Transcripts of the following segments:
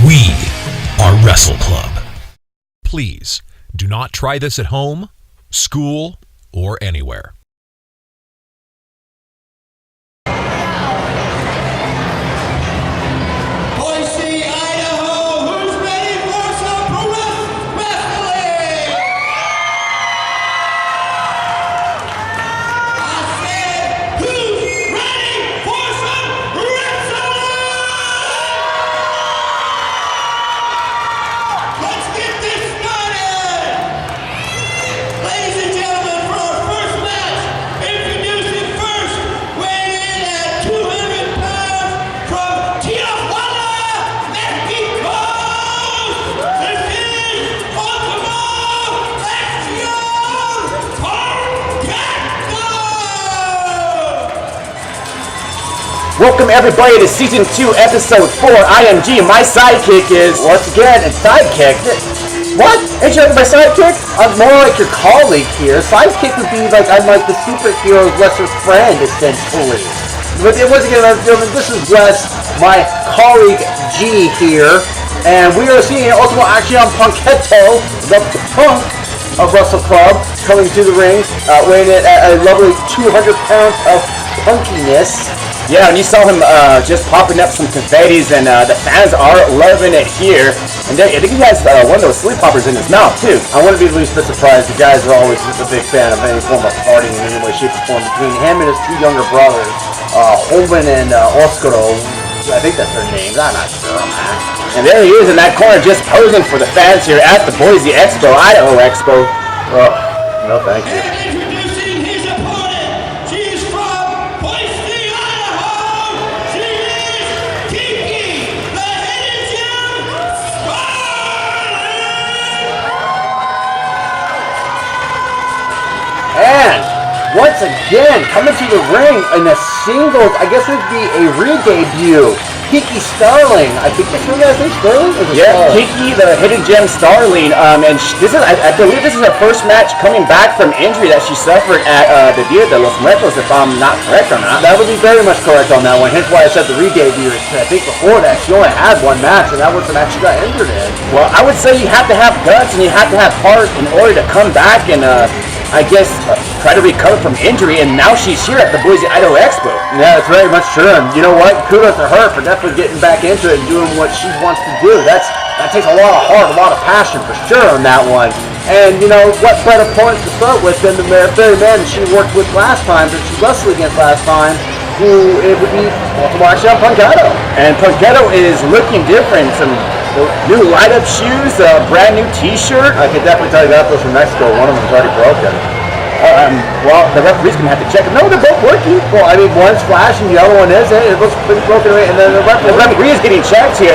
We are Wrestle Club. Please do not try this at home, school, or anywhere. Boise, Idaho, who's ready for some pro wrestling? I said, who's ready for some wrestling? Let's get this started! Ladies and gentlemen, for our first match, introducing first, weighing in at 200 pounds from Tijuana, Mexico! This is Ultimo, Accion, Punketo! Welcome everybody to Season 2, Episode 4, IMG. My sidekick is, once again, and sidekick. What? Ain't you like my sidekick? I'm more like your colleague here. Sidekick would be like, I'm like the superhero's lesser friend, essentially. But once again, this is Wes, my colleague G here, and we are seeing Ultimo Accion Punketo, the punk of Wrestle Club, coming to the ring, weighing in at a lovely 200 pounds of punkiness. Yeah, and you saw him just popping up some confettis, and the fans are loving it here. And I think he has one of those sleep poppers in his mouth, too. I wouldn't be the least bit surprised. The guys are always just a big fan of any form of partying in any way, shape, or form between him and his two younger brothers, Holman and Oskaro. I think that's their names. I'm not sure, man. And there he is in that corner just posing for the fans here at the Boise Expo, Idaho Expo. Oh, no thank you. And introducing his opponent, she is from Boise, Idaho. She is Kiki, the hidden gem, Starling. And once again, coming to the ring in a singles, I guess it would be a re-debut, Kiki Starling. I think that's her guy's name, Starling? Yeah, Kiki, the hidden gem Starling. And this is, I believe this is her first match coming back from injury that she suffered at the Dia de los Muertos, if I'm not correct on that. That would be very much correct on that one, hence why I said the re-debut. I think before that, she only had one match, and that was the match she got injured in. Well, I would say you have to have guts and you have to have heart in order to come back and, I guess, try to recover from injury, and now she's here at the Boise, Idaho Expo. Yeah, that's very much true, and you know what? Kudos to her for definitely getting back into it and doing what she wants to do. That takes a lot of heart, a lot of passion for sure on that one. And, you know, what better opponent to start with than the very man that she worked with last time, that she wrestled against last time, who it would be Ultimo Accion Punketo. And Punketo is looking different. Some new light-up shoes, a brand new t-shirt. I can definitely tell you that those from Mexico. One of them's already broken. Well, the referee's going to have to check it. No, they're both working. Well, I mean, one's flashing, the other one isn't. It looks pretty broken away. And then the referee is getting checked here,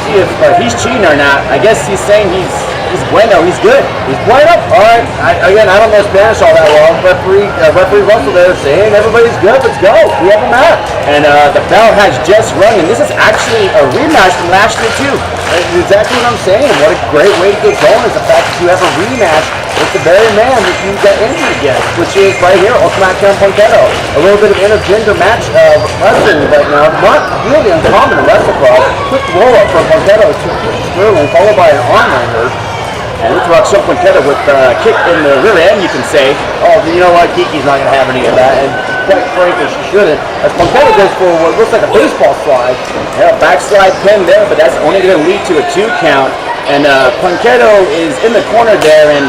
see if he's cheating or not. I guess he's saying he's bueno, he's good. He's bueno? All right. I don't know Spanish all that well. Referee Russell there saying everybody's good. Let's go. We have a match. And the bell has just rung, and this is actually a rematch from last year, too. That's exactly what I'm saying. What a great way to get going is the fact that you have a rematch with the very man that you got injured against, which is right here, Ultimo Accion Punketo. A little bit of intergender match of wrestling right now. Not really uncommon in Wrestle Club. Quick roll-up from Punketo to Starling, followed by an arm-wringer. And Ultimo Accion Punketo with a kick in the rear end, you can say. Oh, you know what? Kiki's not going to have any of that. And quite frankly, she shouldn't. As Punketo goes for what looks like a baseball slide. Yeah, backslide pin there, but that's only going to lead to a 2 count. And Punketo is in the corner there, and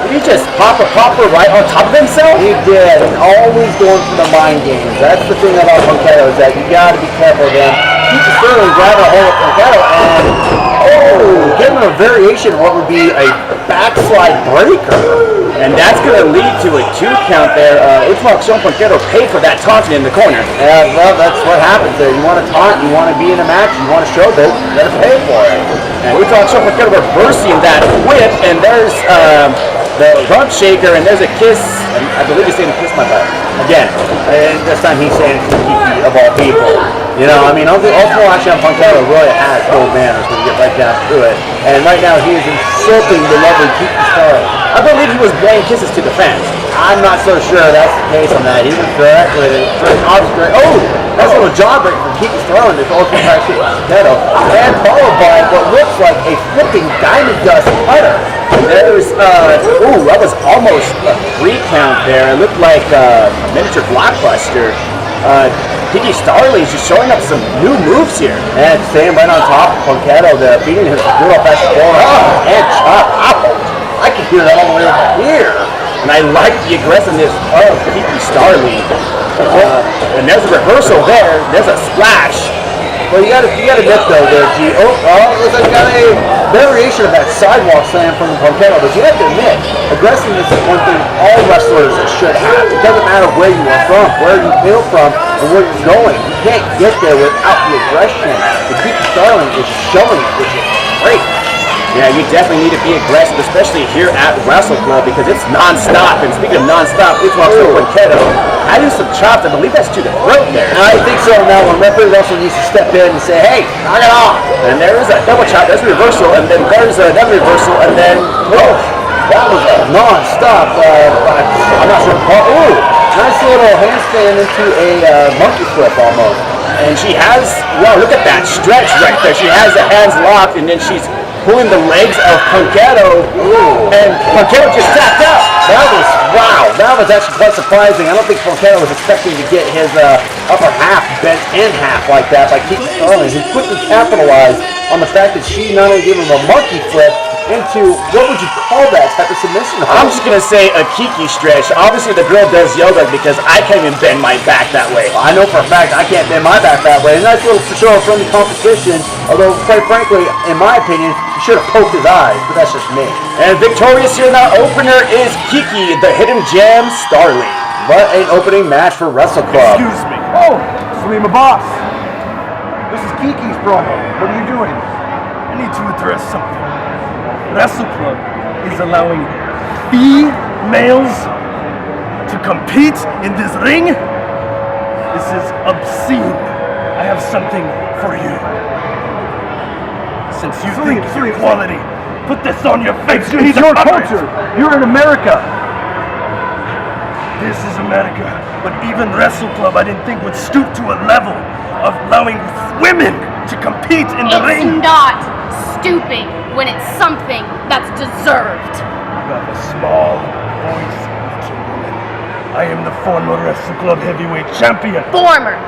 did he just pop a popper right on top of himself? He did, and always going for the mind games. That's the thing about Punketo, is that you gotta be careful of him. Keeps Starling grabbing a hold of Punketo, and giving him a variation of what would be a backslide breaker. And that's going to lead to a 2 count there. Ultimo Accion Punketo paid for that taunting in the corner. Yeah, well, that's what happens there. You want to taunt, you want to be in a match, you want to show this, you got to pay for it. And Ultimo Accion Punketo reversing that whip, and there's the rump shaker, and there's a kiss. And I believe he's saying kiss my butt. Again. And this time he's saying it's Kiki of all people. You know, I mean, Ultimo Accion Punketo really has old manners when you get right down to it. And right now he is insulting the lovely Kiki Starling. I believe he was blowing kisses to the fans. I'm not so sure that's the case on that. He was correct with it. Oh, that's a little jawbreak from Kiki Starling. This Ultimo Accion Punketo. And followed by what looks like a flipping diamond dust cutter. There's, that was almost a 3 count there. It looked like a miniature blockbuster. Kiki Starling is just showing up some new moves here. And staying right on top of Punketo, beating his good old-fashioned forehand and chop. I can hear that all the way over here. And I like the aggressiveness of Kiki Starling. And there's a reversal there. There's a splash. Well, you gotta admit though, there, G. Looks like got a variation of that sidewalk slam from Punketo, but you have to admit, aggressiveness is one thing all wrestlers should have. It doesn't matter where you are from, where you hail from, or where you're going. You can't get there without the aggression. And Kiki Starling is showing it, which is great. Yeah, you definitely need to be aggressive, especially here at Wrestle Club, because it's non-stop. And speaking of non-stop, it's also Punketo. I do some chops. I believe that's to the throat there. I think so now. One referee also needs to step in and say, hey, knock it off. And there is a double chop. There's a reversal, and then there's another reversal, and then that was a non-stop. I'm not sure. Nice little handstand into a monkey flip almost. And she has, wow, look at that stretch right there. She has the hands locked, and then she's pulling the legs of Punketo, and Punketo just tapped out. That was actually quite surprising. I don't think Punketo was expecting to get his upper half bent in half like that by Kiki Starling, who quickly capitalized on the fact that she not only gave him a monkey flip into, what would you call that type of submission? I'm just going to say a Kiki stretch. Obviously, the girl does yoga because I can't even bend my back that way. Well, I know for a fact I can't bend my back that way. A nice little show of friendly competition, although, quite frankly, in my opinion, you should have poked his eyes, but that's just me. And victorious here in our opener is Kiki, the Hidden Gem Starling. What an opening match for Wrestle Club. Excuse me. Oh, Salima Boss. This is Kiki's promo. What are you doing? I need to address something. Wrestle Club is allowing females to compete in this ring. This is obscene. I have something for you. Since you think it's your quality, put this on your face. It's your culture. You're in America. This is America, but even Wrestle Club I didn't think would stoop to a level of allowing women to compete in the ring. It's not stooping when it's something that's deserved. You have a small voice, little woman. I am the former Wrestle Club heavyweight champion. Former.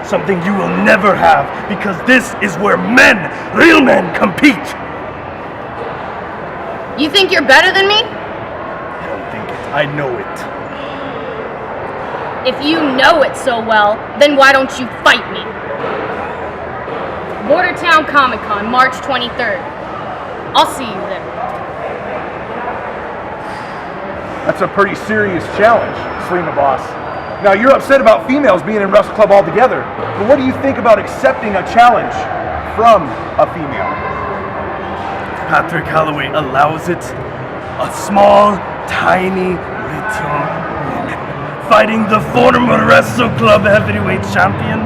Something you will never have, because this is where men, real men, compete. You think you're better than me? I don't think it. I know it. If you know it so well, then why don't you fight me? Bordertown Comic Con, March 23rd. I'll see you there. That's a pretty serious challenge, Salima Boss. Now, you're upset about females being in Wrestle Club altogether, but what do you think about accepting a challenge from a female? Patrick Holloway allows it. A small, tiny, little woman fighting the former Wrestle Club heavyweight champion.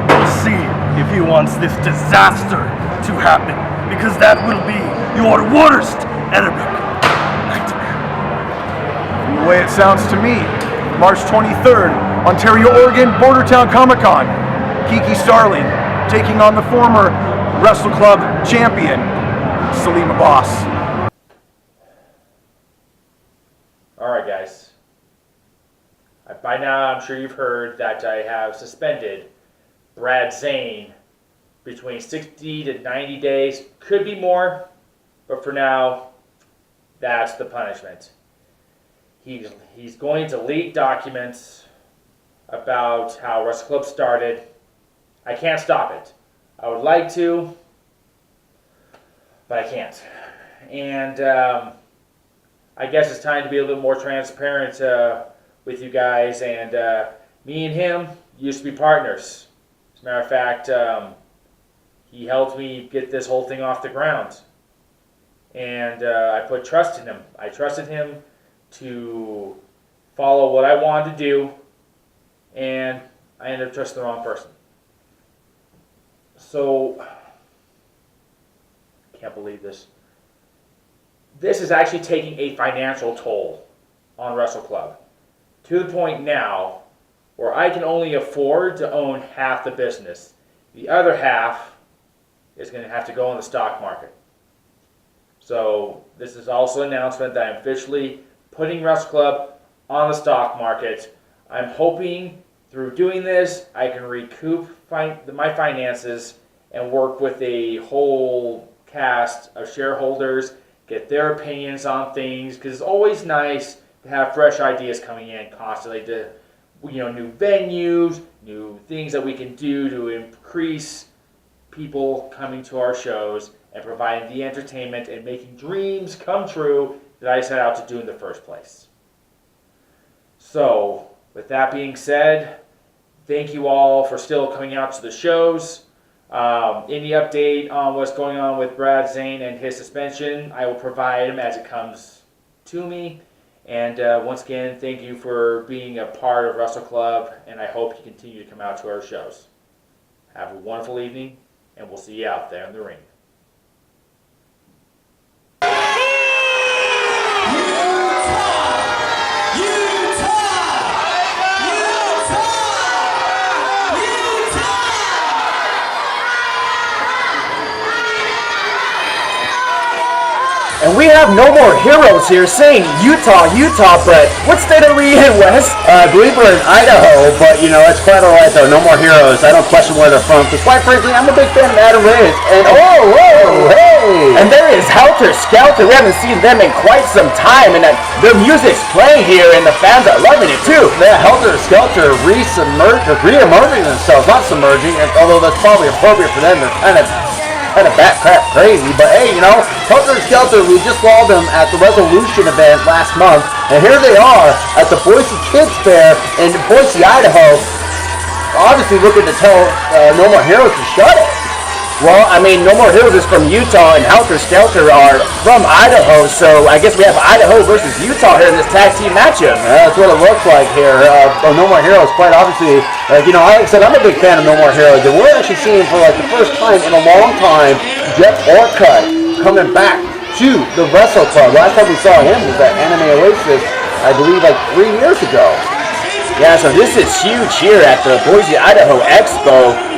We'll see if he wants this disaster to happen, because that will be your worst Arabic nightmare. From the way it sounds to me, March 23rd, Ontario, Oregon, Bordertown Comic Con. Kiki Starling taking on the former Wrestle Club champion, Salima Boss. Alright guys, by now I'm sure you've heard that I have suspended Brad Zane between 60 to 90 days, could be more, But for now, that's the punishment. He's going to leak documents about how Wrestle Club started. I can't stop it. I would like to, but I can't. And I guess it's time to be a little more transparent with you guys. And me and him used to be partners. As a matter of fact, he helped me get this whole thing off the ground. And I put trust in him. I trusted him to follow what I wanted to do, and I ended up trusting the wrong person. So, I can't believe this. This is actually taking a financial toll on Wrestle Club, to the point now where I can only afford to own half the business. The other half is going to have to go on the stock market. So this is also an announcement that I'm officially putting Wrestle Club on the stock market. I'm hoping through doing this I can recoup my finances and work with a whole cast of shareholders, get their opinions on things, because it's always nice to have fresh ideas coming in constantly, to new venues, new things that we can do to increase people coming to our shows and providing the entertainment and making dreams come true that I set out to do in the first place. So, with that being said, thank you all for still coming out to the shows. Any update on what's going on with Brad Zane and his suspension, I will provide them as it comes to me. And once again, thank you for being a part of Wrestle Club, and I hope you continue to come out to our shows. Have a wonderful evening, and we'll see you out there in the ring. And we have no more heroes here saying Utah, but what state are we in, Wes? I believe we're in Idaho, but it's quite alright though. No more heroes. I don't question where they're from, because quite frankly, I'm a big fan of Adam Reyes. And hey! And there is Helter, Skelter. We haven't seen them in quite some time, and their music's playing here, and the fans are loving it too. Yeah, Helter, Skelter re-emerging themselves, not submerging, although that's probably appropriate for them. They're kind of bat crap crazy, but hey, Helter and Skelter, we just saw them at the Resolution event last month, and here they are at the Boise Kids Fair in Boise, Idaho, obviously looking to tell No More Heroes to shut it. Well, No More Heroes is from Utah, and Helter Skelter are from Idaho, so I guess we have Idaho versus Utah here in this tag team matchup. That's what it looks like here. No More Heroes, quite obviously, like I said, I'm a big fan of No More Heroes, and we're actually seeing for the first time in a long time, Jeff Orcutt coming back to the Wrestle Club. Last time we saw him was at Anime Oasis, I believe 3 years ago. Yeah, so this is huge here at the Boise, Idaho Expo.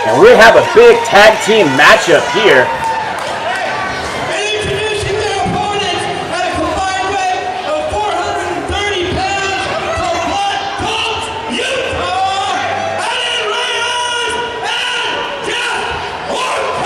And we have a big tag team matchup here. Introducing their opponents at a combined weight of 430 pounds from Hot Dogs, Utah, Adam Reyes and Jeff Orcutt!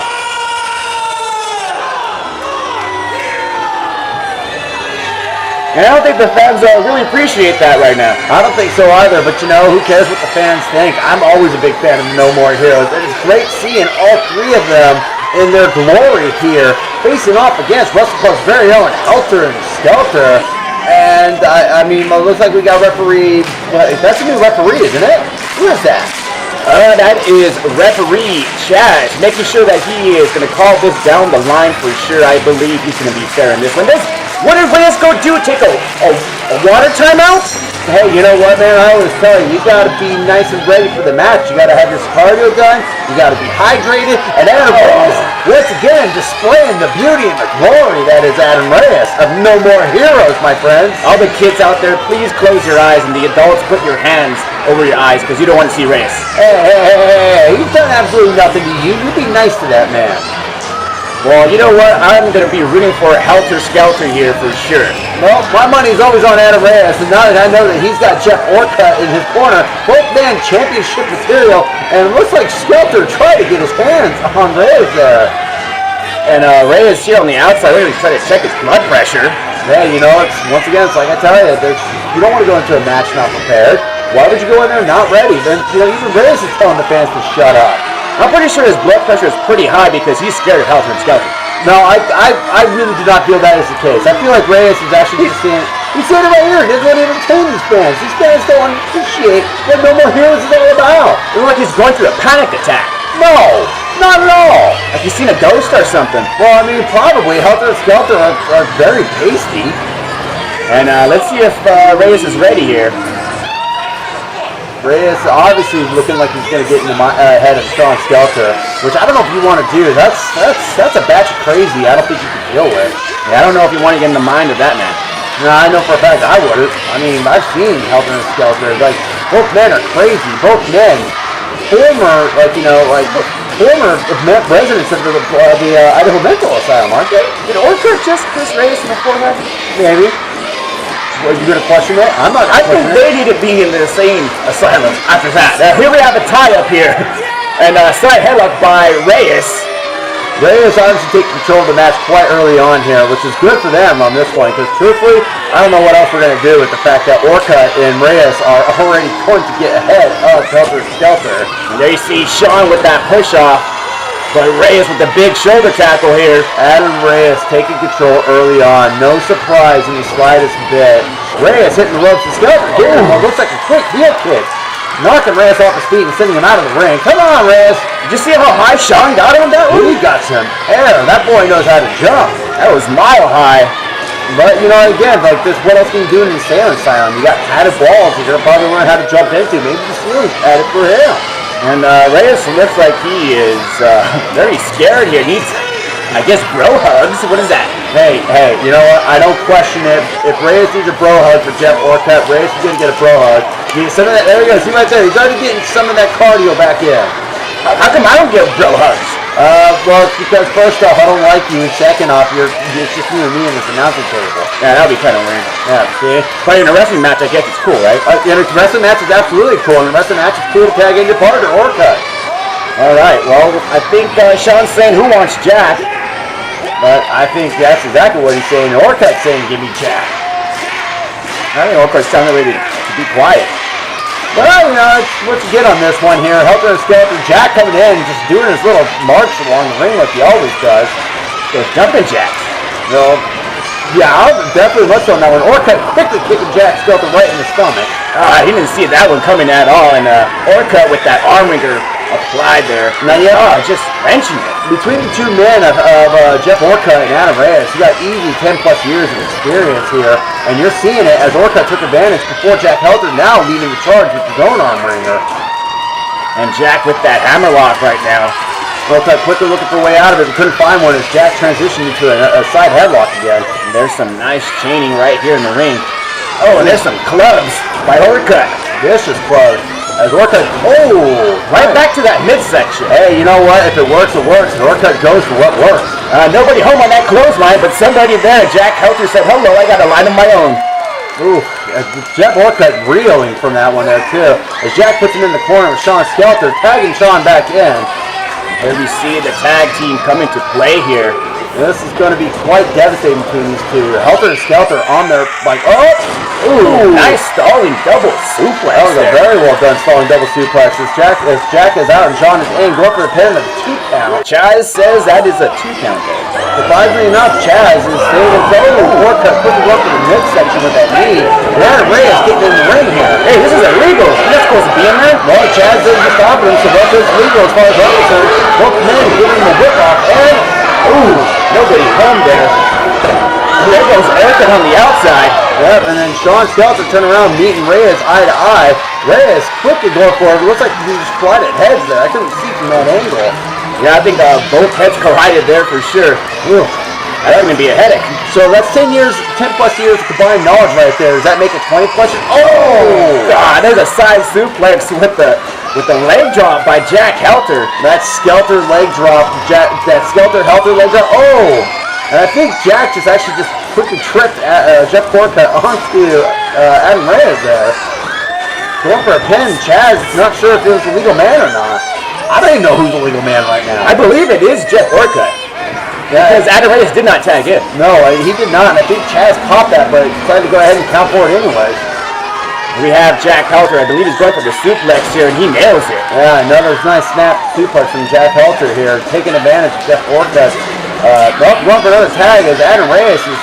And I don't think the fans really appreciate that right now. I don't think so either, but who cares what the fans think? I'm always a big fan of No More Heroes. It is great seeing all three of them in their glory here, facing off against Wrestle Club's very own Helter and Skelter. And, it looks like we got referee, that's a new referee, isn't it? Who is that? That is referee Chad, making sure that he is going to call this down the line for sure. I believe he's going to be fair in this one. What did Reyes go do? Take a water timeout? Hey, you know what, man? I always tell you, you got to be nice and ready for the match. You got to have your cardio done. You got to be hydrated. And Adam Reyes, once again, displaying the beauty and the glory that is Adam Reyes of No More Heroes, my friends. All the kids out there, please close your eyes, and the adults, put your hands over your eyes, because you don't want to see Reyes. Hey, he's done absolutely nothing to you. You be nice to that man. Well, you know what? I'm going to be rooting for Helter Skelter here for sure. Well, my money's always on Adam Reyes, and now that I know that he's got Jeff Orcutt in his corner, both men championship material, and it looks like Skelter tried to get his hands on Reyes there. And Reyes here on the outside, we're going to try to check his blood pressure. Yeah, you know, once again, it's like I tell you, you don't want to go into a match not prepared. Why would you go in there not ready? Then, you know, even Reyes is telling the fans to shut up. I'm pretty sure his blood pressure is pretty high because he's scared of Helter and Skelter. No, I really do not feel that is the case. I feel like Reyes is actually just saying, he's saying it right here, he doesn't want to entertain these fans. These fans don't appreciate what No More Heroes is all about. It's like he's going through a panic attack. No, not at all. Like he's seen a ghost or something. Well, I mean, probably. Helter and Skelter are very pasty. And let's see if Reyes is ready here. Reyes obviously looking like he's going to get in the head of Sean Skelter, which I don't know if you want to do. That's a batch of crazy I don't think you can deal with. Yeah, I don't know if you want to get in the mind of that man. No, I know for a fact I wouldn't. I mean, I've seen Helter and Skelter. Like, both men are crazy. Both men, former residents of the Idaho Mental Asylum, aren't they? Did Orcutt just kiss Reyes in the forehead? Maybe. Are you going to question that? I'm not. I think they need to be in the same asylum after that. Here we have a tie-up here. And side headlock by Reyes. Reyes obviously taking control of the match quite early on here, which is good for them on this point, because truthfully, I don't know what else we're going to do with the fact that Orcutt and Reyes are already going to get ahead of Helter Skelter. And there you see Sean with that push-off. But Reyes with the big shoulder tackle here. Adam Reyes taking control early on. No surprise in the slightest bit. Reyes hitting the ropes to Skelter. Getting him what looks like a quick heel kick. Knocking Reyes off his feet and sending him out of the ring. Come on, Reyes. Did you see how high Sean got him that one? He got some air. That boy knows how to jump. That was mile high. But, you know, again, like this, what else can you do in the Sailing Asylum? You got padded walls you're going to probably learn how to jump into. Maybe the ceiling's padded for him. And Reyes looks like he is very scared here. Needs, I guess, bro hugs. What is that? Hey, you know what? I don't question it. If Reyes needs a bro hug for Jeff Orcutt, Reyes is going to get a bro hug. Some of that, there he goes. See right there. He's already getting some of that cardio back in. How come I don't get bro hugs? Well, it's because first off, I don't like you, and second off, it's just you and me in this announcing table. Yeah, that'll be kind of weird. Yeah, see? But in a wrestling match, I guess it's cool, right? In a wrestling match is absolutely cool. In a wrestling match, it's cool to tag in your partner, Orcutt. All right, well, I think Sean's saying, who wants Jack? But I think that's exactly what he's saying. Orcutt's saying, give me Jack. I think Orcutt's telling everybody to be quiet. Well, you know, it's what you get on this one here. Helter and Skelter, Jack coming in, just doing his little march along the ring like he always does. Those jumping jacks. No, yeah, definitely much on that one. Orcutt quickly kicking Jack Skelter right in the stomach. He didn't see that one coming at all, and Orcutt with that arm wringer applied there. Now, yeah, just wrenching it. Between the two men of Jeff Orcutt and Adam Reyes, you got easy 10 plus years of experience here, and you're seeing it as Orcutt took advantage before Jack Helter now leading the charge with his own arm wringer. And Jack with that hammerlock right now. Orcutt quickly looking for a way out of it, but couldn't find one as Jack transitioned into a side headlock again. And there's some nice chaining right here in the ring. Oh, and there's some clubs by Orcutt. Vicious clubs. As Orcutt, right back to that midsection. Hey, you know what? If it works, it works. And Orcutt goes for what works. Nobody home on that clothesline, but somebody there. Jack Helter said, hello, I got a line of my own. Ooh, Jeff Orcutt reeling from that one there, too. As Jack puts him in the corner with Sean Skelter, tagging Sean back in. Here we see the tag team come into play here. This is going to be quite devastating between these two. Helter and Skelter on their, like, nice Starling double suplex. That was a very well done Starling double suplex. As Jack is out and Sean is in, going for the pin of the 2 count. Chaz says that is a 2 count there. Surprisingly enough, Chaz is staying in play. Orcutt quickly going for the midsection with that knee. Aaron Reyes getting in the ring here. Hey, this is illegal. You're not supposed to be in there. Well, Chaz doesn't get stop him, so that's legal as far as I'm concerned. Both men giving him a whip off, and nobody home there. There goes Orcutt on the outside. Yep, and then Sean Skelter turn around, meeting Reyes eye to eye. Reyes quickly going for it. It looks like he just collided heads there. I couldn't see from that angle. Yeah, I think both heads collided there for sure. Ooh. That's going to be a headache. So that's 10 plus years of combined knowledge right there. Does that make it 20 plus years? Oh! God, there's a side suplex with the with the leg drop by Jack Helter. That Skelter leg drop, that Skelter Helter leg drop. Oh! And I think Jack just quickly tripped Jeff Orcutt onto Adam Reyes there. Going for a pin. Chaz not sure if it was a legal man or not. I don't even know who's the legal man right now. I believe it is Jeff Orcutt. Yeah, because Adam Reyes did not tag in. No, he did not. And I think Chaz popped that, but decided to go ahead and count for it anyways. We have Jack Helter. I believe he's going for the suplex here, and he nails it. Yeah, another nice snap suplex from Jack Helter here, taking advantage of Jeff Orcutt. Going for another tag as Adam Reyes is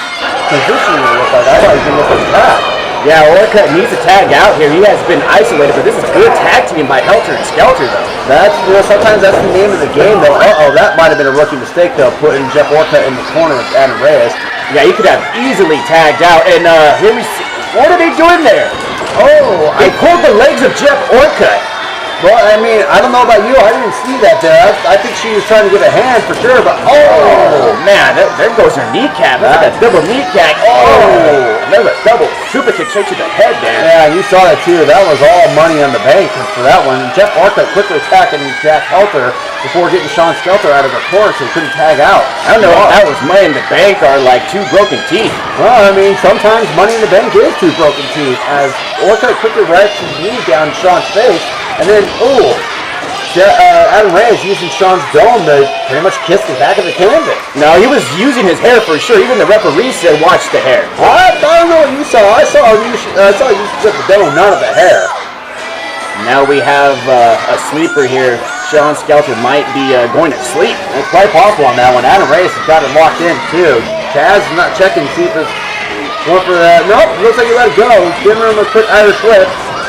positioning it. Look like I thought he was going to look for the tag. Yeah, Orcutt needs to tag out here. He has been isolated, but this is good tag team by Helter and Skelter, though. Sometimes that's the name of the game, though. That might have been a rookie mistake, though, putting Jeff Orcutt in the corner with Adam Reyes. Yeah, he could have easily tagged out. And here we see, what are they doing there? Oh, they pulled the legs of Jeff Orcutt. Well, I mean, I don't know about you. I didn't see that there. I think she was trying to get a hand for sure, but oh man, there goes her kneecap. That's like a double kneecap. Oh, there's a double super kick straight to the head there. Yeah, you saw that too. That was all money on the bank for that one. Jeff Orcutt quickly attacking Jack Helter before getting Sean Skelter out of the corner so he couldn't tag out. I don't know if that was money in the bank or like two broken teeth. Well, I mean, sometimes money in the bank is two broken teeth as Orcutt quickly writes his knee down Sean's face. And then, Adam Reyes using Sean's dome to pretty much kiss the back of the canvas. No, he was using his hair for sure. Even the referee said, watch the hair. I don't know what you saw. I saw you took the dome, none of the hair. Now we have a sleeper here. Sean Skelter might be going to sleep. It's quite possible on that one. Adam Reyes has got it locked in, too. Chaz is not checking to see if it's going for that. Nope, looks like he let it go. Giving him a quick Irish whip.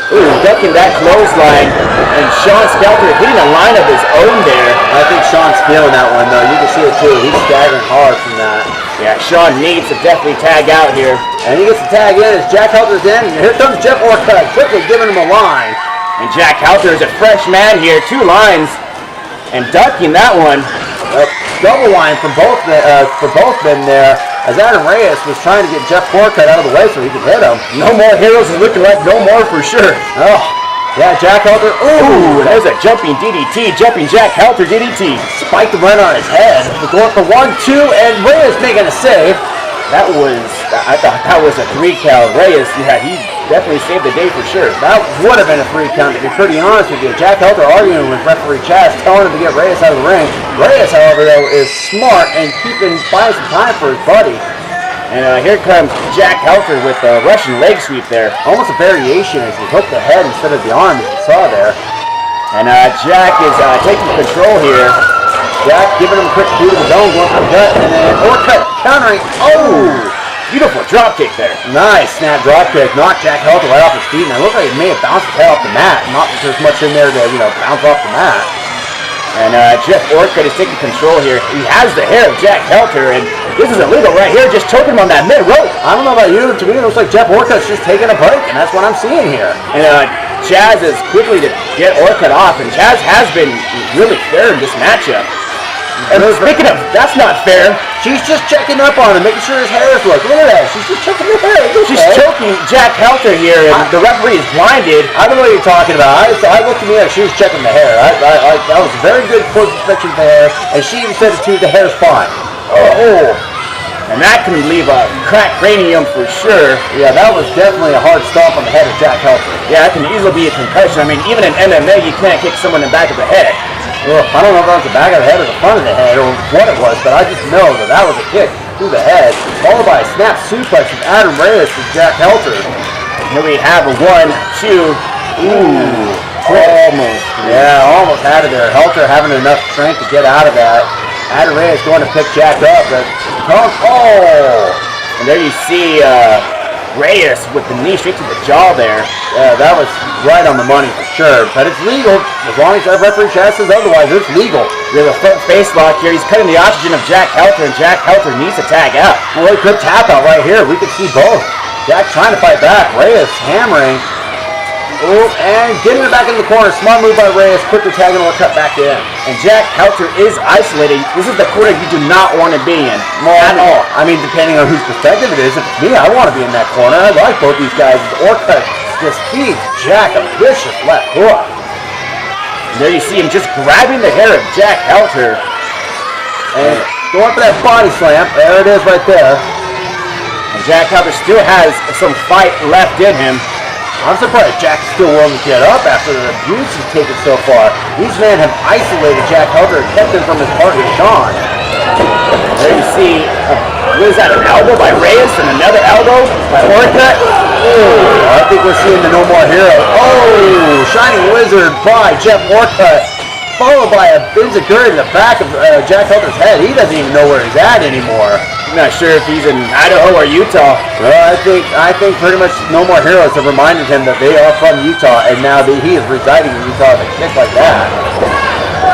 Ooh, ducking that clothesline, and Sean Skelter hitting a line of his own there. I think Sean's feeling that one, though. You can see it, too. He's staggering hard from that. Yeah, Sean needs to definitely tag out here. And he gets the tag in as Jack Helter's in, and here comes Jeff Orcutt, quickly giving him a line. And Jack Helter is a fresh man here, 2 lines, and ducking that one. Double line for both men there, as Adam Reyes was trying to get Jeff Orcutt out of the way so he could hit him. No more heroes is looking like no more for sure. Oh, yeah, Jack Helter. Ooh, there's a jumping DDT, jumping Jack Helter DDT. Spiked the run on his head. We're going for 1, 2, and Reyes making a save. I thought that was a 3 count. Reyes, yeah, he definitely saved the day for sure. That would have been a 3 count, to be pretty honest with you. Jack Helter arguing with referee Chaz, telling him to get Reyes out of the ring. Reyes, however, though, is smart and buying some time for his buddy. And here comes Jack Helter with a Russian leg sweep there. Almost a variation as he hooked the head instead of the arm, as you saw there. And Jack is taking control here. Jack giving him a quick boot of his own, going for the gut, and then Orcutt countering. Oh! Beautiful drop kick there. Nice snap drop kick. Knocked Jack Helter right off his feet, and it looked like it may have bounced his head off the mat. Not that there's much in there to, bounce off the mat. And Jeff Orcutt is taking control here. He has the hair of Jack Helter, and this is illegal right here, just choking him on that mid-rope. I don't know about you, to me it looks like Jeff Orcutt's just taking a break, and that's what I'm seeing here. And Chaz is quickly to get Orcutt off, and Chaz has been really fair in this matchup. And speaking of, that's not fair. She's just checking up on him, making sure his hair is look. Look at that. She's just checking the hair. She's choking Jack Helter here, and the referee is blinded. I don't know what you're talking about. I looked to me like she was checking the hair. That was a very good close inspection of the hair, and she even said it too, the hair's fine. Oh. And that can leave a cracked cranium for sure. Yeah, that was definitely a hard stomp on the head of Jack Helter. Yeah, that can easily be a concussion. I mean, even in MMA, you can't kick someone in the back of the head. Well, I don't know if that was the back of the head or the front of the head or what it was, but I just know that was a kick to the head, followed by a snap suplex from Adam Reyes to Jack Helter. Here we have a 1, 2. Ooh. Almost. Yeah, almost out of there. Helter having enough strength to get out of that. Adam Reyes going to pick Jack up, but and there you see Reyes with the knee straight to the jaw there. That was right on the money for sure, but it's legal as long as our referee Chaz says otherwise. It's legal. We have a front face lock here. He's cutting the oxygen of Jack Helter, and Jack Helter needs to tag out. Well, he could tap out right here. We could see both. Jack trying to fight back. Reyes hammering. Oh, and getting it back in the corner. Smart move by Reyes. Quickly tagging or cut back in. And Jack Helter is isolating. This is the corner you do not want to be in. At all. I mean, depending on whose perspective it is. If it's me, I want to be in that corner. I like both these guys. Orcutt just feeds Jack a vicious left hook. And there you see him just grabbing the hair of Jack Helter. And going for that body slam. There it is right there. And Jack Helter still has some fight left in him. I'm surprised Jack's still willing to get up after the abuse he's taken so far. These men have isolated Jack Helter and kept him from his partner, Sean. There you see, what is that, an elbow by Reyes and another elbow by Orca? Oh, I think we're seeing the No More Hero. Oh, Shining Wizard by Jeff Orca, followed by a Benziguri in the back of Jack Helter's head. He doesn't even know where he's at anymore. I'm not sure if he's in Idaho or Utah. Well, I think pretty much No More Heroes have reminded him that they are from Utah, and now that he is residing in Utah with a kick like that.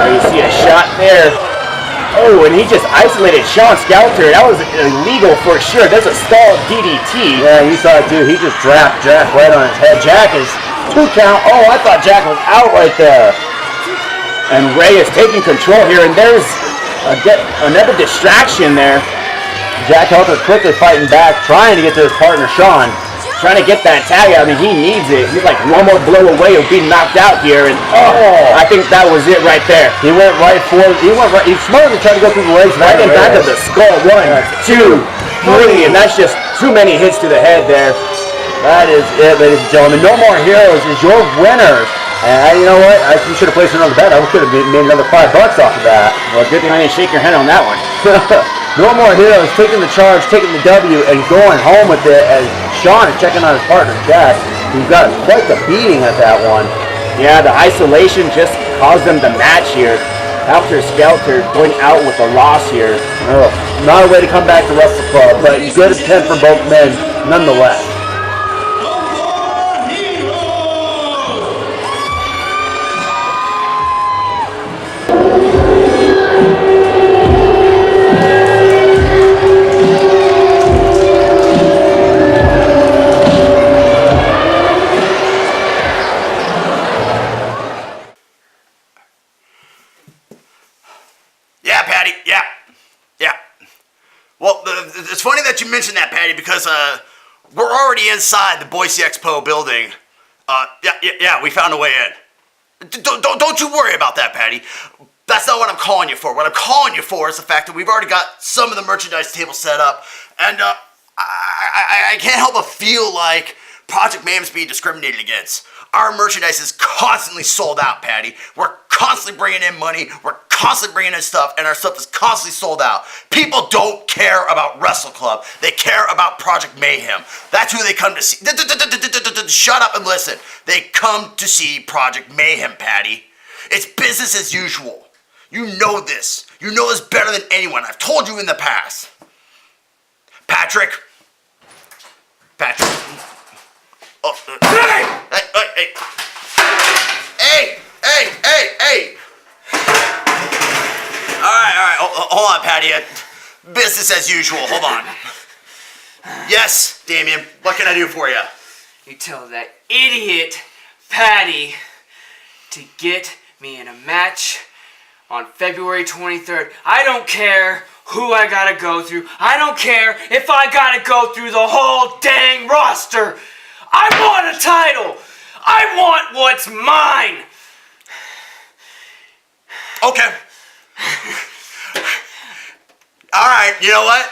There you see a shot there. Oh, and he just isolated Sean Skelter. That was illegal for sure. There's a stalled DDT. Yeah, you saw it too. He just dropped Jack right on his head. Jack is 2 count. Oh, I thought Jack was out right there. And Ray is taking control here, and there's another distraction there. Jack Helter quickly fighting back, trying to get to his partner, Sean. Trying to get that tag out. I mean, he needs it. He's like one more blow away of being knocked out here, and I think that was it right there. He's smart to try to go through the legs. Right in back of the skull. 1, 2, 3, and that's just too many hits to the head there. That is it, ladies and gentlemen. No More Heroes is your winner. And you know what? You should have placed another bet. I could have made another $5 off of that. Well, good thing I didn't shake your hand on that one. No More Heroes taking the charge, taking the W, and going home with it as Sean is checking on his partner, Jack, who got quite the beating at that one. Yeah, the isolation just caused them the match here. Helter Skelter going out with a loss here. Oh, not a way to come back to Wrestle Club, but good attempt from both men nonetheless. It's funny that you mentioned that, Patty, because we're already inside the Boise Expo building. Yeah, we found a way in. Don't you worry about that, Patty. That's not what I'm calling you for. What I'm calling you for is the fact that we've already got some of the merchandise table set up, and I can't help but feel like Project Mayhem's being discriminated against. Our merchandise is constantly sold out, Patty. We're constantly bringing in money. We're constantly bringing in stuff, and our stuff is constantly sold out. People don't care about Wrestle Club. They care about Project Mayhem. That's who they come to see. Shut up and listen. They come to see Project Mayhem, Patty. It's business as usual. You know this. You know this better than anyone. I've told you in the past. Patrick. Oh, hey! All right. Hold on, Patty. Business as usual. Hold on. Yes, Damien. What can I do for you? You tell that idiot Patty to get me in a match on February 23rd. I don't care who I gotta go through. I don't care if I gotta go through the whole dang roster. I want a title. I want what's mine. Okay. All right, you know what?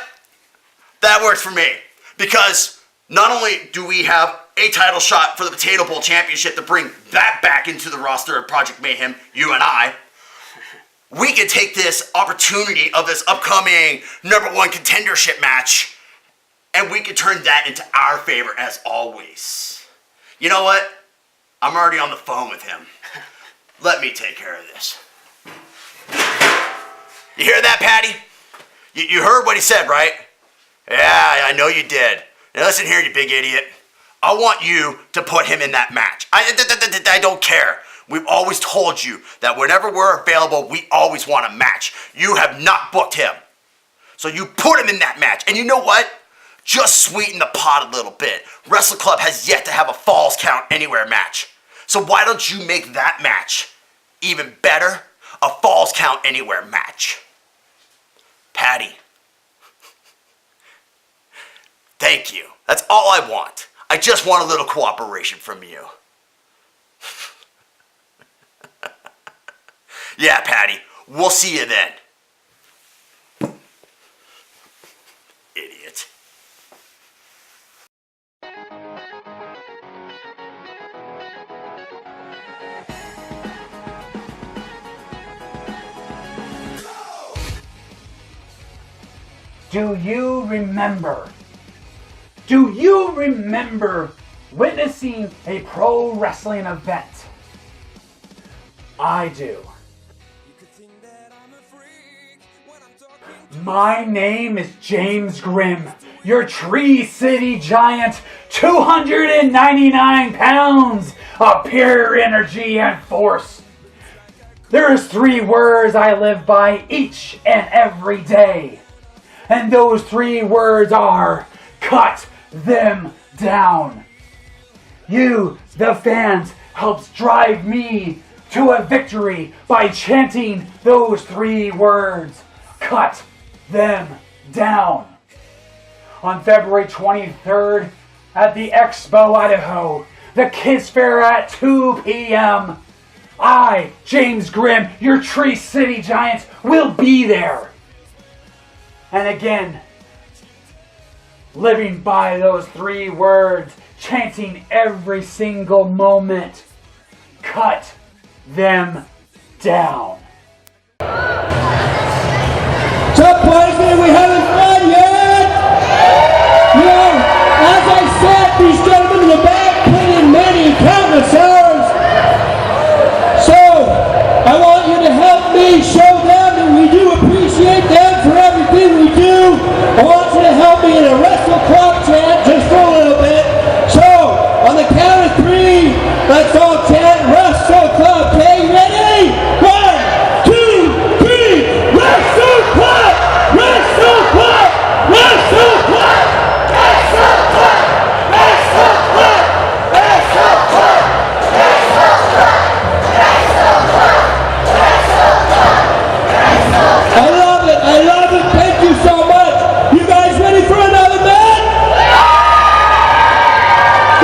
That works for me. Because not only do we have a title shot for the Potato Bowl Championship to bring that back into the roster of Project Mayhem, you and I, we can take this opportunity of this upcoming #1 contendership match and we can turn that into our favor as always. You know what? I'm already on the phone with him. Let me take care of this. You hear that, Patty? You heard what he said, right? Yeah, I know you did. Now listen here, you big idiot. I want you to put him in that match. I don't care. We've always told you that whenever we're available, we always want a match. You have not booked him. So you put him in that match. And you know what? Just sweeten the pot a little bit. Wrestle Club has yet to have a Falls Count Anywhere match. So why don't you make that match even better? A Falls Count Anywhere match. Patty. Thank you. That's all I want. I just want a little cooperation from you. Yeah, Patty. We'll see you then. Idiot. Do you remember? Do you remember witnessing a pro wrestling event? I do. My name is James Grimm, your Tree City Giant, 299 pounds of pure energy and force. There's 3 words I live by each and every day. And those 3 words are, cut them down. You, the fans, helps drive me to a victory by chanting those 3 words, cut them down. On February 23rd at the Expo, Idaho, the Kids Fair at 2 p.m., I, James Grimm, your Tree City Giant, will be there. And again, living by those 3 words, chanting every single moment, cut them down. Top boys, we haven't fun yet! You know, as I said, these gentlemen in the back put in many countless hours. So, I want you to help me show them that we do appreciate them for everything we do. I want you to help me in a Wrestle Club chant just for a little bit. So, on the count of 3, let's all chant Wrestle Club. Okay, ready? 1, 2, 3, Wrestle Club! Wrestle Club! Wrestle Club! Wrestle Club! Wrestle Club! Wrestle Club! Wrestle Club! Wrestle Club! Wrestle Club! I love it! I love it! Thank you so much! You guys ready for another match?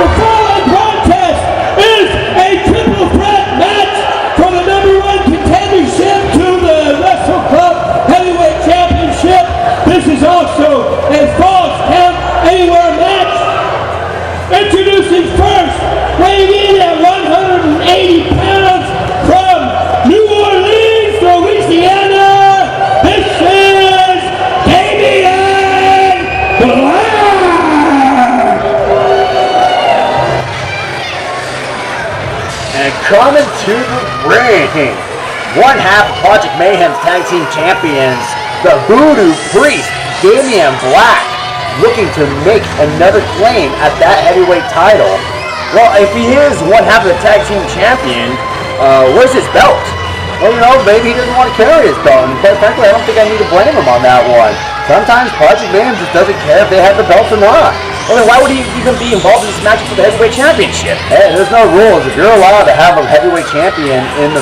The following contest is a triple threat match for the #1 contendership to the Wrestle Club Heavyweight Championship. This is also a Falls Count Anywhere match. Introducing first, weighing in at 180 pounds from New Orleans, Louisiana, this is Damien Black! And coming to the ring, one half of Project Mayhem's tag team champions, the Voodoo Priest, Damien Black, looking to make another claim at that heavyweight title. Well, if he is one half of the tag team champion, where's his belt? Well, you know, maybe he doesn't want to carry his belt, and quite frankly, I don't think I need to blame him on that one. Sometimes Project Mayhem just doesn't care if they have the belts or not. Well, then why would he even be involved in this match for the heavyweight championship? Hey, there's no rules. If you're allowed to have a heavyweight champion in the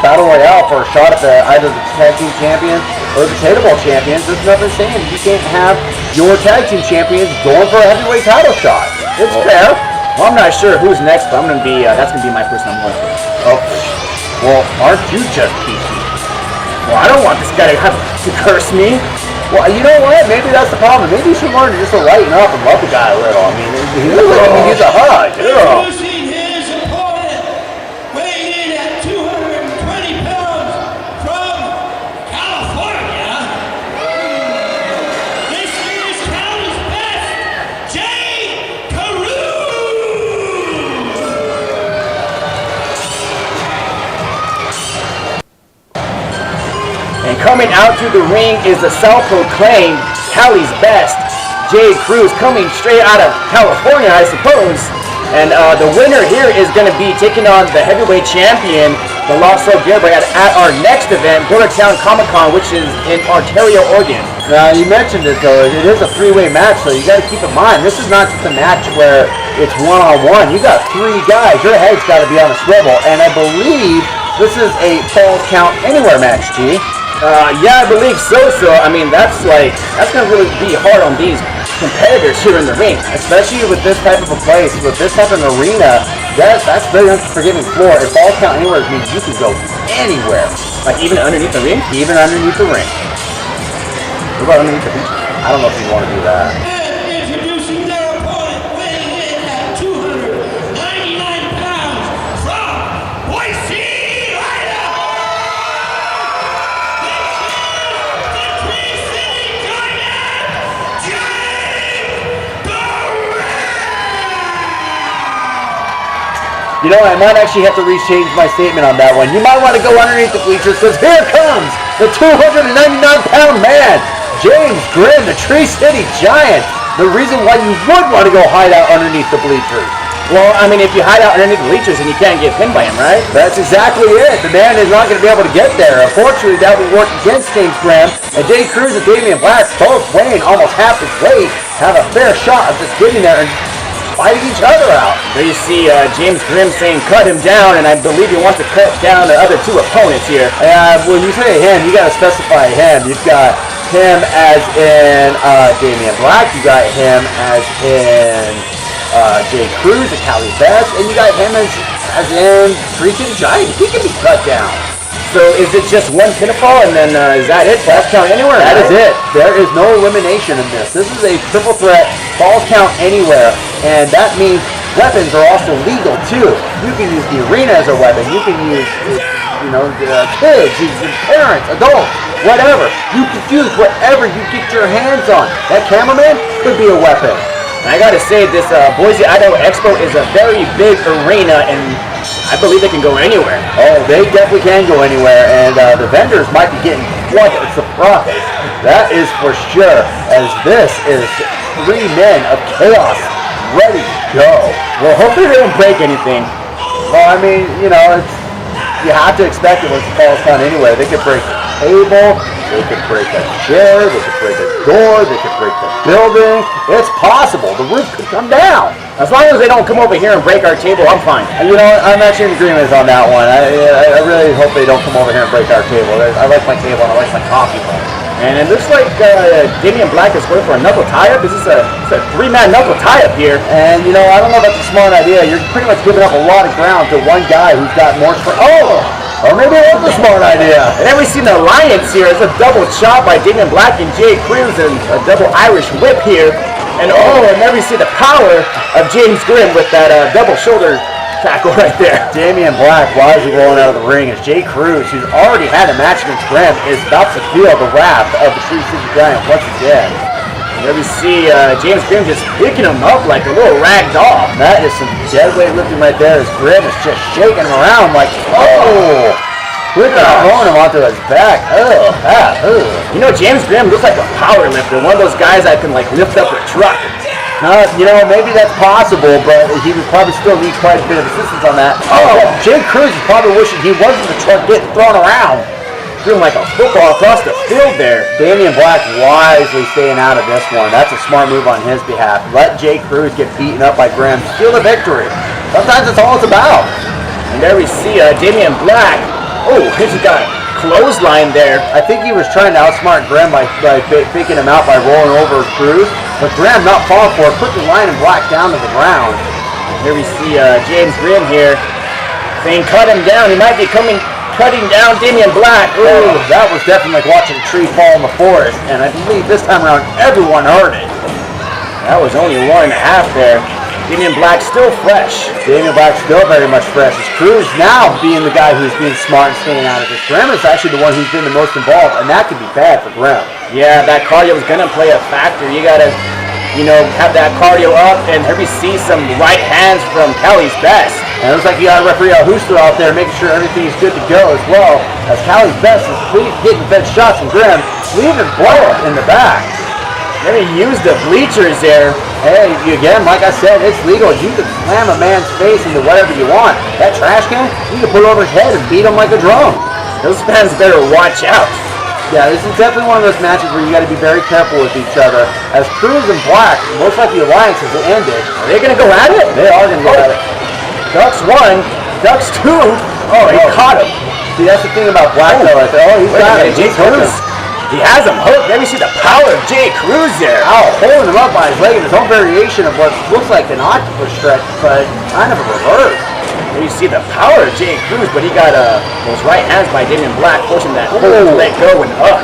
Battle Royale for a shot at either the tag team champion or the Potato Bowl champions, there's nothing saying you can't have your tag team champions going for a heavyweight title shot. It's fair. Well, I'm not sure who's next, but I'm gonna be. That's gonna be my person I'm going for. Oh, well, aren't you just Kiki? Well, I don't want this guy to curse me. Well, you know what? Maybe that's the problem. Maybe you should learn to just lighten up and love the guy a little. I mean, he looks like he needs a hug. Introducing his opponent, weighing in at 220 pounds from California. This is County's best, Jay Carew. And coming out to the ring is the self-proclaimed Cali's best, Jay Cruz, coming straight out of California, I suppose. And the winner here is going to be taking on the heavyweight champion, the Lost Soul Gilbert, at our next event, Bordertown Comic-Con, which is in Ontario, Oregon. Now, you mentioned it, though. It is a 3-way match, so you got to keep in mind, this is not just a match where it's one-on-one. You got 3 guys. Your head's got to be on a swivel. And I believe this is a Falls Count Anywhere match, G. Yeah, I believe so. So, I mean, that's going to really be hard on these competitors here in the ring, especially with this type of a place, with this type of an arena. That's very unforgiving floor. If Falls Count Anywhere means you can go anywhere. Like even underneath the ring? Even underneath the ring. What about underneath the beach? I don't know if you want to do that. And introducing their opponent, weighing in at 299 pounds from Boise, Idaho. The Tree City Giant, You know, I might actually have to rechange my statement on that one. You might want to go underneath the bleachers because here comes the 299-pound man, James Grimm, the Tree City Giant. The reason why you would want to go hide out underneath the bleachers. Well, I mean, if you hide out underneath the bleachers, then you can't get pinned by him, right? That's exactly it. The man is not going to be able to get there. Unfortunately, that would work against James Grimm. And Jay Cruz and Damien Black, both weighing almost half his weight, have a fair shot of just getting there and fighting each other out. There you see James Grimm saying cut him down, and I believe he wants to cut down the other two opponents here. When you say him, you got to specify him. You've got him as in Damien Black, you got him as in Jay Cruz and Cali Best, and you got him as in Tree City Giant. He can be cut down. So is it just one pinfall, and then is that it? Falls Count Anywhere? That is it. There is no elimination in this. This is a triple threat, Falls Count Anywhere, and that means weapons are also legal too. You can use the arena as a weapon. You can use, kids, you can parents, adults, whatever. You can use whatever you get your hands on. That cameraman could be a weapon. And I gotta say, this Boise, Idaho Expo is a very big arena, and I believe they can go anywhere. Oh, they definitely can go anywhere, and the vendors might be getting quite a surprise. That is for sure, as this is 3 men of chaos ready to go. Well, hopefully they don't break anything. Well, I mean, you have to expect it when it's Falls Count Anywhere. They could break a table, they could break a chair, they could break a door, they could break the building. It's possible. The roof could come down. As long as they don't come over here and break our table, I'm fine. You know what? I'm actually in agreement on that one. I really hope they don't come over here and break our table. I like my table and I like my coffee bowl. And it looks like Damien Black is going for a knuckle tie-up. This is a 3-man knuckle tie-up here. And, I don't know if that's a smart idea. You're pretty much giving up a lot of ground to one guy who's got more strength. Oh! Or maybe it was a smart idea. And then we see the alliance here. It's a double chop by Damien Black and Jay Cruz and a double Irish whip here. And then we see the power of James Grimm with that double shoulder tackle right there. Damien Black wisely rolling out of the ring as Jay Cruz, who's already had a match against Grimm, is about to feel the wrath of the Tree City Giant once again. And there we see James Grimm just picking him up like a little rag doll. That is some dead weight lifting right there as Grimm is just shaking him around like, oh! Quickly throwing him onto his back. James Grimm looks like a power lifter, one of those guys that can lift up a truck. Maybe that's possible, but he would probably still need quite a bit of assistance on that. Oh, Jay Cruz is probably wishing he wasn't the truck getting thrown around. Doing like a football across the field there. Damien Black wisely staying out of this one. That's a smart move on his behalf. Let Jay Cruz get beaten up by Grimm. Steal the victory. Sometimes that's all it's about. And there we see Damien Black. Oh, he's got a clothesline there. I think he was trying to outsmart Grimm by faking him out by rolling over Cruz. But Grimm, not falling for it, quickly lining Black down to the ground. Here we see James Grimm here saying cut him down. He might be cutting down Damien Black. Ooh, that was definitely like watching a tree fall in the forest. And I believe this time around everyone heard it. That was only 1.5 there. Damien Black still fresh. Damien Black still very much fresh. As Cruz now being the guy who's being smart and staying out of this. Grimm is actually the one who's been the most involved, and that could be bad for Grimm. Yeah, that cardio is going to play a factor. You got to, have that cardio up, and here we see some right hands from Cali's Best. And it looks like you got referee Augusto out there making sure everything's good to go as well, as Cali's Best is getting fed shots from Grimm, leaving blood in the back. Then he used the bleachers there. Hey, again, like I said, it's legal. You can slam a man's face into whatever you want. That trash can, you can put it over his head and beat him like a drum. Those fans better watch out. Yeah, this is definitely one of those matches where you got to be very careful with each other. As Cruz and Black, most likely the alliance has ended. Are they going to go at it? They are going to go at it. Ducks 1, Ducks 2. Oh, he caught him. See, that's the thing about Black though. Oh, he's got it. Jay Cruz. He has him hooked. There we see the power of Jay Cruz there. Oh, holding him up by his leg in his own variation of what looks like an octopus stretch, but kind of a reverse. There you see the power of Jay Cruz, but he got those right hands by Damien Black, forcing that hold to let go and up.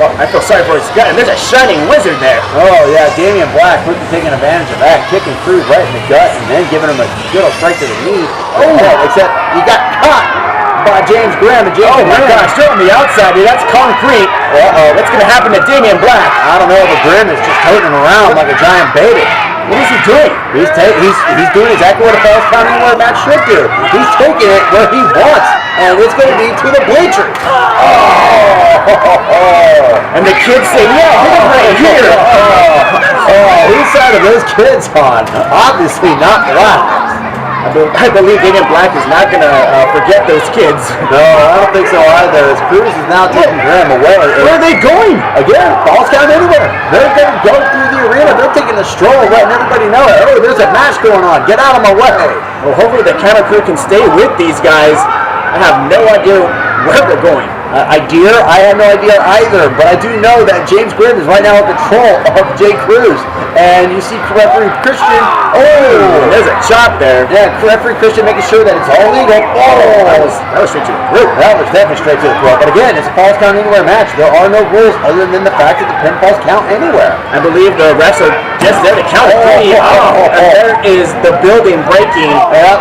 I feel sorry for his gut, and there's a shining wizard there. Oh, yeah, Damien Black quickly taking advantage of that, kicking Cruz right in the gut, and then giving him a good old strike to the knee. Oh, except he got caught by James Grimm, and James my gosh, they're on the outside, dude. That's concrete. What's going to happen to Damien Black? I don't know, but Grimm is just toting him around like a giant baby. What is he doing? He's doing exactly what a Falls Count Anywhere match should do. He's taking it where he wants, and it's going to be to the bleachers. And the kids say, yeah, hit him right here. Whose side are those kids on? Obviously not Black. I believe Damien Black is not going to forget those kids. No, I don't think so either. As Cruz is now taking Grimm away. Where are they going? Again, Falls Count Anywhere. They're going to go through the arena. They're taking a stroll, letting everybody know, oh, there's a match going on. Get out of my way. Well, hopefully the camera crew can stay with these guys. I have no idea where they're going. I have no idea either, but I do know that James Grimm is right now in control of Jay Cruz. And you see referee Christian. Oh, there's a chop there. Yeah, referee Christian making sure that it's all legal. Oh, that was straight to the throat. That was definitely straight to the throat. But again, it's a Falls Count Anywhere match. There are no rules other than the fact that the pinfalls count anywhere. I believe the refs are just there to count three. There is the building breaking. Yep,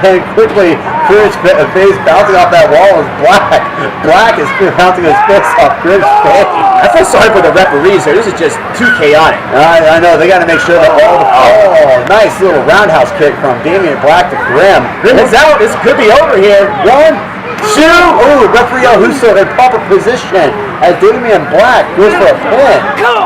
and quickly Cruz's face bouncing off that wall is Black. Black is bouncing his fist off Grimm's face. I feel sorry for the referees here. This is just too chaotic. I know. They got to make sure that all the... nice little roundhouse kick from Damien Black to Grimm. Grimm is out. This could be over here. 1, 2. Oh, referee Augusto in proper position as Damien Black goes for a pin.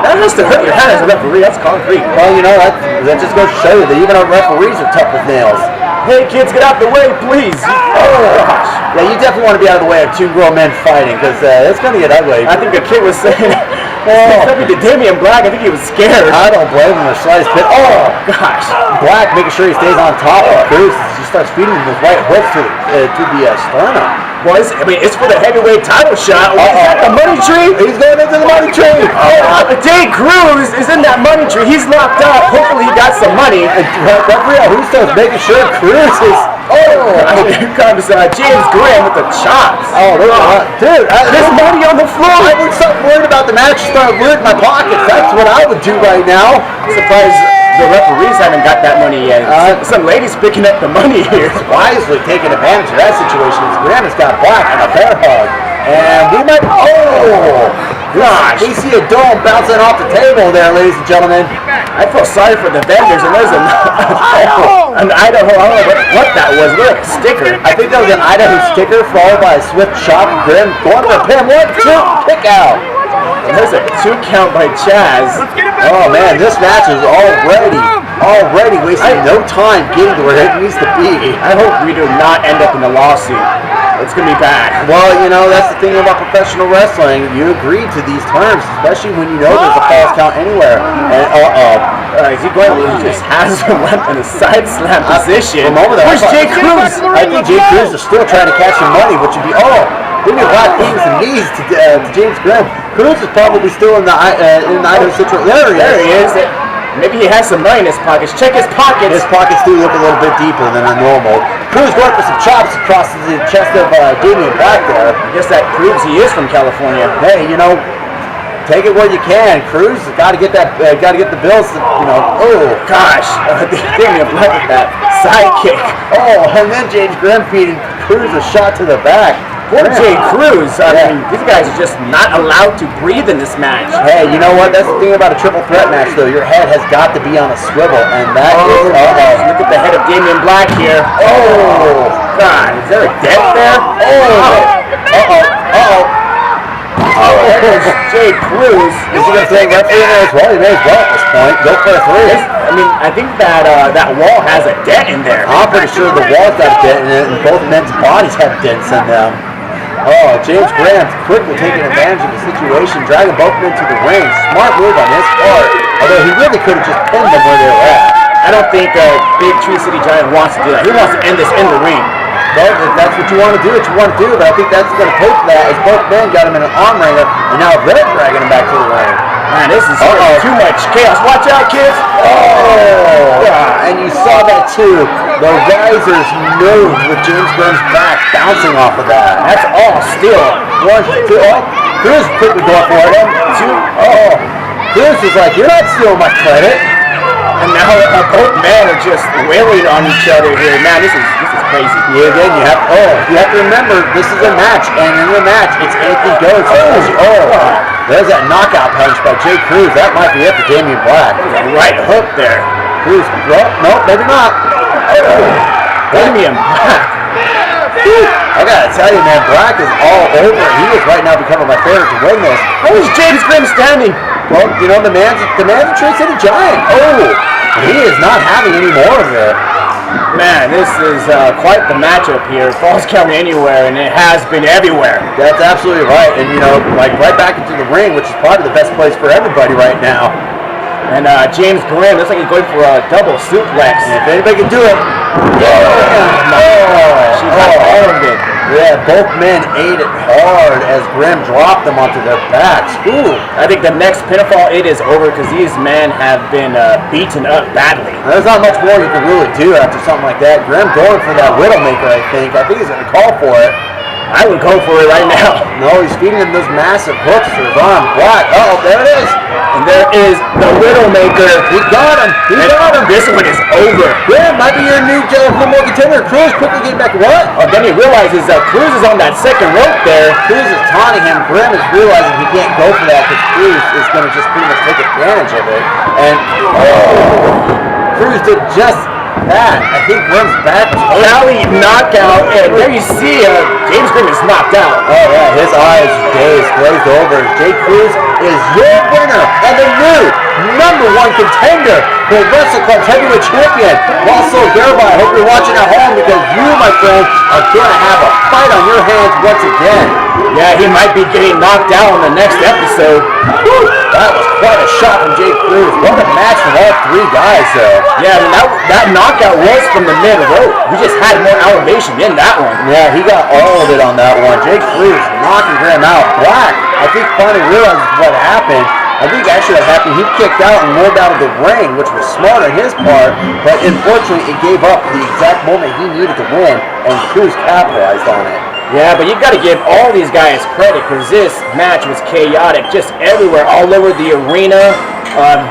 That has to hurt your hand as a referee. That's concrete. Well, you know, that just goes to show you that even our referees are tough as nails. Hey, kids, get out the way, please. Oh, gosh. Yeah, you definitely want to be out of the way of two grown men fighting, because it's going to get ugly. I think a kid was saying, to Damien Black, I think he was scared. I don't blame him the slightest bit. Oh, gosh. Black making sure he stays on top of Cruz as he starts feeding him those right hooks to the sternum. Well, it's for the heavyweight title shot. Is that the money tree? He's going into the money tree. Jay Cruz is in that money tree. He's locked up. Hopefully he got some money. Referee Augusto's making sure Cruz is... Here comes James Grimm with the chops. Dude, there's money on the floor. I would start worried about the match, start looting my pockets. That's what I would do right now. I'm surprised the referees haven't got that money yet. Some lady's picking up the money here. Wisely taking advantage of that situation. Grimm has got Black and a bear hug. And we might... Oh! Gosh. We see a dome bouncing off the table there, ladies and gentlemen. I feel sorry for the vendors, and there's an Idaho. I don't know what that was. Look, a sticker. I think that was an Idaho sticker followed by a swift chop. Grimm going for a pin. 1, 2, kick out. And there's a 2 count by Chaz. Oh man, this match is already wasting no time getting to where it needs to be. I hope we do not end up in a lawsuit. It's going to be bad. Well, you know, that's the thing about professional wrestling. You agree to these terms, especially when you know there's a Falls Count Anywhere. And is he going? He just has him in a side slam position. Where's Jay Cruz? I think Jay Cruz is still trying to catch some money, which would be Damien Black beating some knees to James Grimm. Cruz is probably still in the Idaho Central area. There he is. Maybe he has some money in his pockets. Check his pockets. His pockets do look a little bit deeper than are normal. Cruz going for some chops across the chest of Damien Black there. I guess that proves he is from California. Hey, you know, take it where you can. Cruz has got to get that. Got to get the bills. Oh gosh, Damien Black with that side kick. Oh, and then James Grimm feeding Cruz a shot to the back. Poor Jay Cruz. I mean, these guys are just not allowed to breathe in this match. Hey, you know what? That's the thing about a triple threat match, though. Your head has got to be on a swivel, and that is... Look at the head of Damien Black here. Oh, God. Is there a dent there? Jay Cruz. Is he going to take referee in there as well? He may as well at this point. Go for a 3. I mean, I think that wall has a dent in there. I'm pretty sure the wall's got a dent in it, and both men's bodies have dents in them. Oh, James Grimm quickly taking advantage of the situation, dragging both men to the ring. Smart move on his part. Although he really could have just pinned them where they were at. I don't think Big Tree City Giant wants to do that. He wants to end this in the ring. Well, if that's what you want to do, but I think that's going to pay for that, as both men got him in an arm wringer, and now they're dragging him back to the ring. Man, this is too much chaos. Watch out, kids. Oh! Yeah, and you saw that too. The risers moved with James Grimm's back bouncing off of that. That's all still. 1, 2, oh, Cruz quickly going for it. 2, oh. Cruz is like, you're not stealing my credit. And now both men are just wailing on each other here. Man, this is crazy. Yeah, again, you have to remember, this is a match, and in the match, it's anything goes. There's that knockout punch by Jay Cruz. That might be it for Damien Black. There's a right hook there. Cruz, no, maybe not. Damien Black. I gotta tell you, man, Black is all over. He is right now becoming my favorite to win this. How is James Grimm standing? Well, you know, the man's a Tree City Giant. Oh, he is not having any more of it. Man, this is quite the matchup here. Falls Count Anywhere, and it has been everywhere. That's absolutely right. And, you know, like right back into the ring, which is probably the best place for everybody right now. And James Grimm looks like he's going for a double suplex. And if anybody can do it, she got all of it. Yeah, both men ate it hard as Grimm dropped them onto their backs. Ooh. I think the next pinfall it is over because these men have been beaten up badly. There's not much more you can really do after something like that. Grimm going for that Widowmaker, I think. I think he's going to call for it. I would go for it right now. No, he's feeding him those massive hooks to his arm. Black. Oh, there it is. And there is the Widowmaker. He got him. This one is over. Grimm might be your new number one contender. Cruz quickly getting back. What? Oh, then he realizes that Cruz is on that second rope there. Cruz is taunting him. Grimm is realizing he can't go for that because Cruz is going to just pretty much take advantage of it. And Cruz did just that. I think Grimm's back was Alley knockout, and there you see James Grimm is knocked out. Oh yeah, his eyes glazed over. Jay Cruz is your winner and the new #1 contender for Wrestle Club's heavyweight champion. Also, thereby, I hope you're watching at home because you, my friend, are going to have a fight on your hands once again. Yeah, he might be getting knocked out in the next episode. Woo, that was quite a shot from Jay Cruz. What a match from all three guys, though. Yeah, that knockout was from the mid-rope. We just had more elevation in that one. Yeah, he got all of it on that one. Jay Cruz knocking Grimm out. Black, I think, finally realizes what happened. I think actually what happened, he kicked out and rolled out of the ring, which was smart on his part, but unfortunately it gave up the exact moment he needed to win, and Cruz capitalized on it. Yeah, but you got to give all these guys credit because this match was chaotic, just everywhere, all over the arena.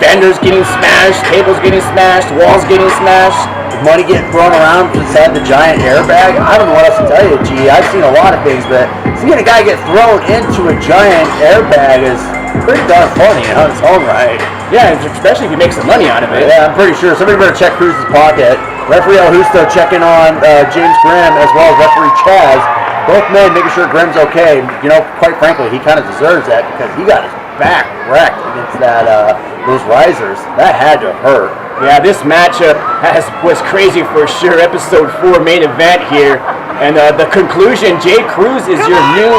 Vendors getting smashed, tables getting smashed, walls getting smashed. Money getting thrown around inside the giant airbag. I don't know what else to tell you, G. I've seen a lot of things, but seeing a guy get thrown into a giant airbag is pretty darn funny in its own right. Yeah, especially if you make some money out of it. Yeah, I'm pretty sure. Somebody better check Cruz's pocket. Referee El Justo checking on James Grimm as well as referee Chaz. Both men making sure Grimm's okay. You know, quite frankly, he kind of deserves that because he got his back wrecked against that those risers. That had to hurt. Yeah, this matchup was crazy for sure. Episode 4 main event here. And the conclusion, Jay Cruz is your new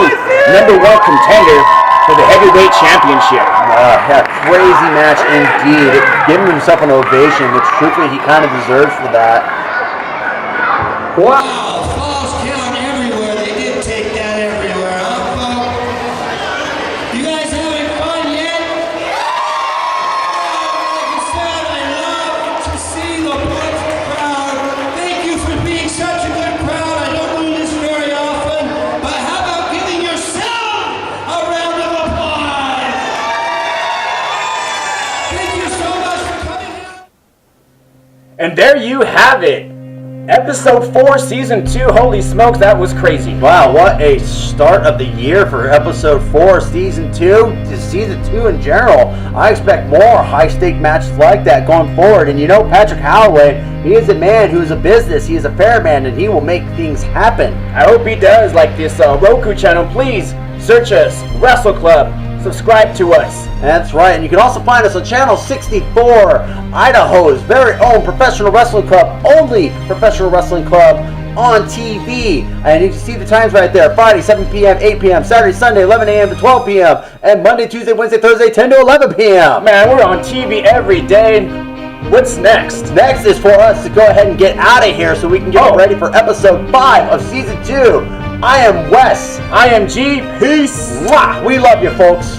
#1 contender for the heavyweight championship. Yeah, crazy match indeed. Giving himself an ovation, which truthfully he kind of deserves for that. Wow, falls count everywhere. They did take that everywhere, huh, folks? You guys having fun yet? Like I said, I love to see the Punch crowd. Thank you for being such a good crowd. I don't do this very often, but how about giving yourself a round of applause? Thank you so much for coming out. And there you have it. Episode 4, Season 2. Holy smokes, that was crazy. Wow, what a start of the year for Episode 4, Season 2. Season 2 in general. I expect more high-stake matches like that going forward. And you know, Patrick Holloway, he is a man who is a business. He is a fair man, and he will make things happen. I hope he does. Like this Roku channel, please search us, Wrestle Club. Subscribe to us. That's right, and you can also find us on Channel 64, Idaho's very own professional wrestling club, only professional wrestling club on TV. And you can see the times right there: Friday, 7 p.m., 8 p.m., Saturday, Sunday, 11 a.m. to 12 p.m., and Monday, Tuesday, Wednesday, Thursday, 10 to 11 p.m. Man, we're on TV every day. What's next? Next is for us to go ahead and get out of here so we can get ready for episode 5 of season 2. I am Wes. I am G. Peace. Mwah! We love you, folks.